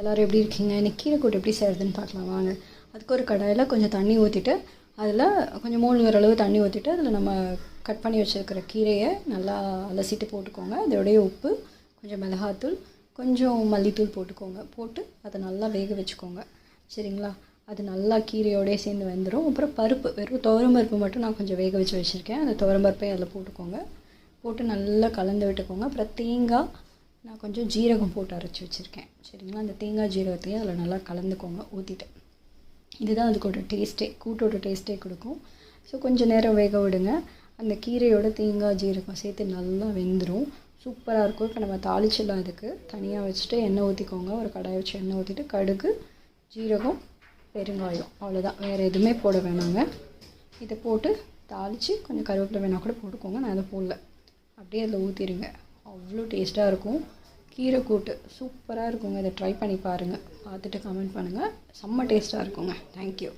எல்லோரும் எப்படி இருக்கீங்க? இன்றைக்கி கீரை கூட்டு எப்படி செய்கிறதுன்னு பார்க்கலாம் வாங்க. அதுக்கு ஒரு கடாயில் கொஞ்சம் தண்ணி ஊற்றிட்டு அதில் கொஞ்சம் 3 அளவு தண்ணி ஊற்றிட்டு அதில் நம்ம கட் பண்ணி வச்சுருக்கிற கீரையை நல்லா அலசிட்டு போட்டுக்கோங்க. அதோடைய உப்பு, கொஞ்சம் மிளகாத்தூள், கொஞ்சம் மல்லித்தூள் போட்டுக்கோங்க. போட்டு அதை நல்லா வேக வச்சுக்கோங்க. சரிங்களா? அது நல்லா கீரையோடய சேர்ந்து வெந்துடும். அப்புறம் பருப்பு, வெறும் துவரம் பருப்பு மட்டும் நான் கொஞ்சம் வேக வச்சு வச்சுருக்கேன். அந்த துவரம் பருப்பையும் அதில் போட்டுக்கோங்க. போட்டு நல்லா கலந்து விட்டுக்கோங்க. அப்புறம் தேங்காய், நான் கொஞ்சம் ஜீரகம் போட்டு அரைச்சி வச்சுருக்கேன். சரிங்களா? அந்த தேங்காய் ஜீரகத்தையும் அதில் நல்லா கலந்துக்கோங்க ஊற்றிட்டு. இதுதான் அதுக்கோட டேஸ்ட்டே, கூட்டோட டேஸ்ட்டே கொடுக்கும். ஸோ கொஞ்சம் நேரம் வேக விடுங்க. அந்த கீரையோட தேங்காய் ஜீரகம் சேர்த்து நல்லா வெந்துடும். சூப்பராக இருக்கும். இப்போ நம்ம தாளிச்சிடலாம். அதுக்கு தனியாக வச்சுட்டு எண்ணெய் ஊற்றிக்கோங்க. ஒரு கடாயை வச்சு எண்ணெய் ஊற்றிட்டு கடுகு, ஜீரகம், பெருங்காயம், அவ்வளோதான். வேறு எதுவுமே போட வேணாங்க. இதை போட்டு தாளித்து கொஞ்சம் கருவேப்பிலை வேணால் கூட போட்டுக்கோங்க. நான் அதை போடல. அப்படியே அதில் ஊற்றிடுங்க. அவ்வளோ டேஸ்ட்டாக இருக்கும். கீரை கூட்டு சூப்பராக இருக்குங்க. இதை ட்ரை பண்ணி பாருங்கள். பார்த்துட்டு கமெண்ட் பண்ணுங்கள். செம்ம டேஸ்ட்டாக இருக்குங்க. தேங்க்யூ.